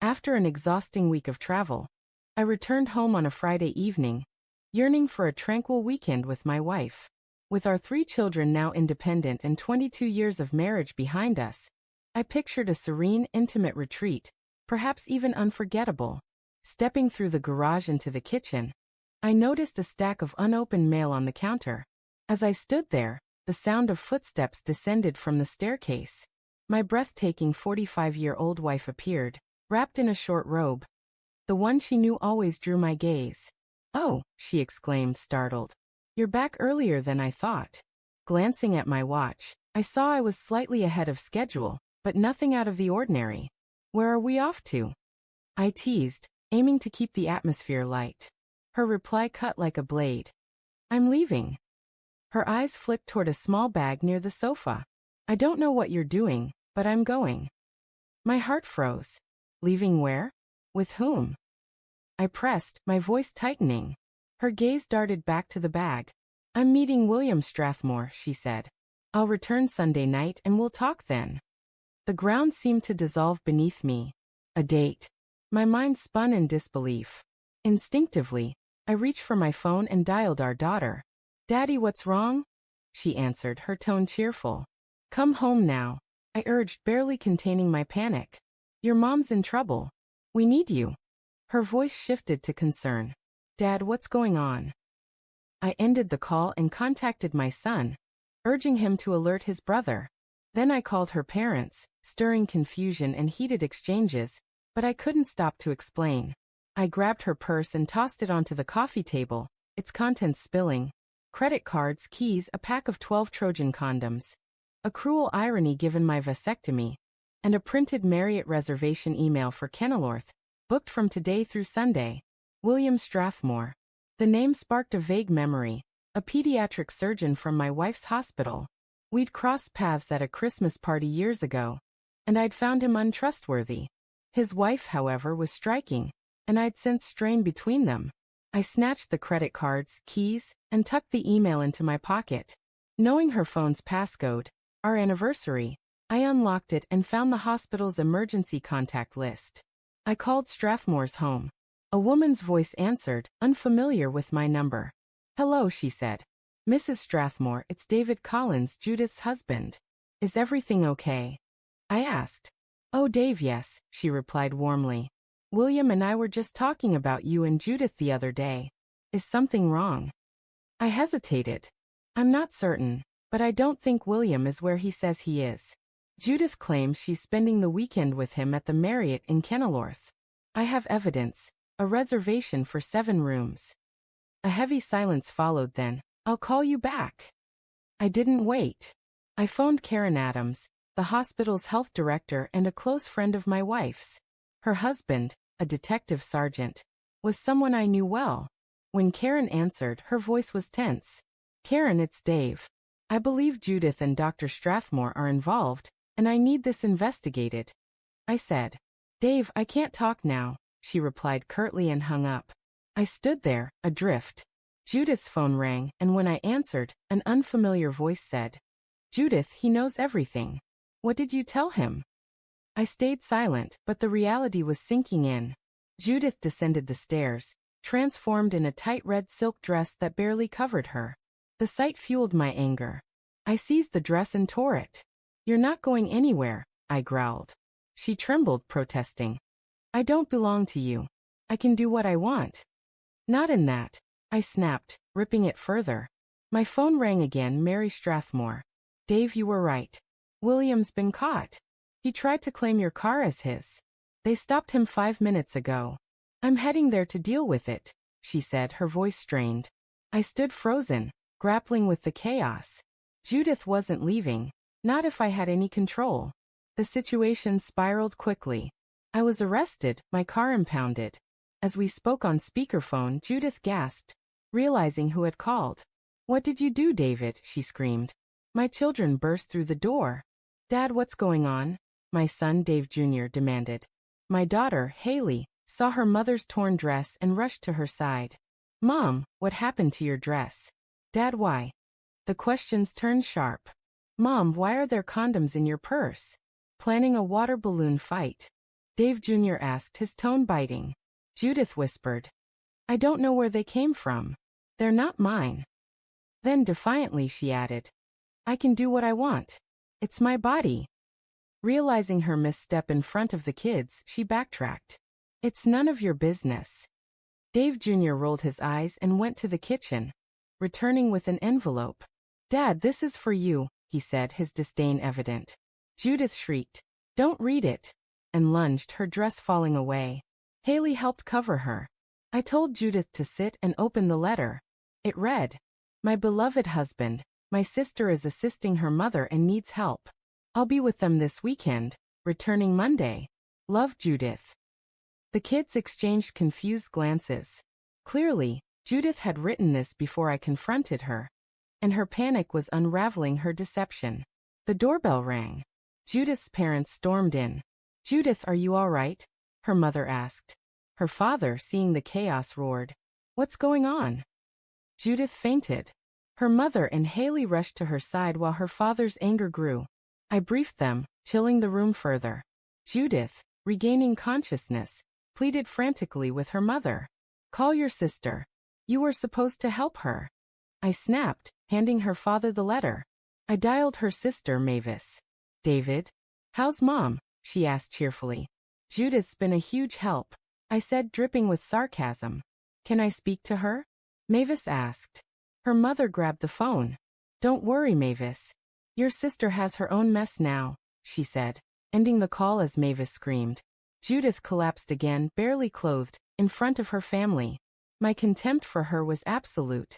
After an exhausting week of travel, I returned home on a Friday evening, yearning for a tranquil weekend with my wife. With our 3 children now independent and 22 years of marriage behind us, I pictured a serene, intimate retreat, perhaps even unforgettable. Stepping through the garage into the kitchen, I noticed a stack of unopened mail on the counter. As I stood there, the sound of footsteps descended from the staircase. My breathtaking 45-year-old wife appeared, wrapped in a short robe. The one she knew always drew my gaze. "Oh," she exclaimed, startled. "You're back earlier than I thought." Glancing at my watch, I saw I was slightly ahead of schedule, but nothing out of the ordinary. "Where are we off to?" I teased, aiming to keep the atmosphere light. Her reply cut like a blade. "I'm leaving." Her eyes flicked toward a small bag near the sofa. "I don't know what you're doing, but I'm going." My heart froze. Leaving where? With whom? I pressed, my voice tightening. Her gaze darted back to the bag. "I'm meeting William Strathmore," she said. "I'll return Sunday night and we'll talk then." The ground seemed to dissolve beneath me. A date. My mind spun in disbelief. Instinctively, I reached for my phone and dialed our daughter. "Daddy, what's wrong?" she answered, her tone cheerful. "Come home now," I urged, barely containing my panic. "Your mom's in trouble. We need you." Her voice shifted to concern. "Dad, what's going on?" I ended the call and contacted my son, urging him to alert his brother. Then I called her parents, stirring confusion and heated exchanges, but I couldn't stop to explain. I grabbed her purse and tossed it onto the coffee table, its contents spilling. Credit cards, keys, a pack of 12 Trojan condoms. A cruel irony given my vasectomy. And a printed Marriott reservation email for Kenilworth, booked from today through Sunday. William Strathmore. The name sparked a vague memory, a pediatric surgeon from my wife's hospital. We'd crossed paths at a Christmas party years ago, and I'd found him untrustworthy. His wife, however, was striking, and I'd sensed strain between them. I snatched the credit cards, keys, and tucked the email into my pocket. Knowing her phone's passcode, our anniversary, I unlocked it and found the hospital's emergency contact list. I called Strathmore's home. A woman's voice answered, unfamiliar with my number. "Hello," she said. "Mrs. Strathmore, it's David Collins, Judith's husband. Is everything okay?" I asked. "Oh, Dave, yes," she replied warmly. "William and I were just talking about you and Judith the other day. Is something wrong?" I hesitated. "I'm not certain, but I don't think William is where he says he is. Judith claims she's spending the weekend with him at the Marriott in Kenilworth. I have evidence, a reservation for 7 rooms." A heavy silence followed then. "I'll call you back." I didn't wait. I phoned Karen Adams, the hospital's health director and a close friend of my wife's. Her husband, a detective sergeant, was someone I knew well. When Karen answered, her voice was tense. "Karen, it's Dave. I believe Judith and Dr. Strathmore are involved, and I need this investigated," I said. "Dave, I can't talk now," she replied curtly and hung up. I stood there, adrift. Judith's phone rang, and when I answered, an unfamiliar voice said, "Judith, he knows everything. What did you tell him?" I stayed silent, but the reality was sinking in. Judith descended the stairs, transformed in a tight red silk dress that barely covered her. The sight fueled my anger. I seized the dress and tore it. "You're not going anywhere," I growled. She trembled, protesting. "I don't belong to you. I can do what I want." "Not in that," I snapped, ripping it further. My phone rang again. "Mary Strathmore. Dave, you were right. William's been caught. He tried to claim your car as his. They stopped him 5 minutes ago. I'm heading there to deal with it," she said, her voice strained. I stood frozen, grappling with the chaos. Judith wasn't leaving, not if I had any control. The situation spiraled quickly. I was arrested, my car impounded. As we spoke on speakerphone, Judith gasped, realizing who had called. "What did you do, David?" she screamed. My children burst through the door. "Dad, what's going on?" my son Dave Jr. demanded. My daughter, Haley, saw her mother's torn dress and rushed to her side. "Mom, what happened to your dress?" "Dad, why?" The questions turned sharp. "Mom, why are there condoms in your purse?" Planning a water balloon fight. Dave Jr. asked, his tone biting. Judith whispered. I don't know where they came from. They're not mine. Then defiantly she added, I can do what I want. It's my body. Realizing her misstep in front of the kids, she backtracked. It's none of your business. Dave Jr. rolled his eyes and went to the kitchen, returning with an envelope. Dad, this is for you, he said, his disdain evident. Judith shrieked, Don't read it, and lunged, her dress falling away. Haley helped cover her. I told Judith to sit and open the letter. It read, My beloved husband, my sister is assisting her mother and needs help. I'll be with them this weekend, returning Monday. Love, Judith. The kids exchanged confused glances. Clearly, Judith had written this before I confronted her, and her panic was unraveling her deception. The doorbell rang. Judith's parents stormed in. Judith, are you all right? Her mother asked. Her father, seeing the chaos, roared, What's going on? Judith fainted. Her mother and Haley rushed to her side while her father's anger grew. I briefed them, chilling the room further. Judith, regaining consciousness, pleaded frantically with her mother. Call your sister. You were supposed to help her. I snapped, handing her father the letter. I dialed her sister, Mavis. David? How's Mom? She asked cheerfully. Judith's been a huge help, I said, dripping with sarcasm. Can I speak to her? Mavis asked. Her mother grabbed the phone. Don't worry, Mavis. Your sister has her own mess now, she said, ending the call as Mavis screamed. Judith collapsed again, barely clothed, in front of her family. My contempt for her was absolute.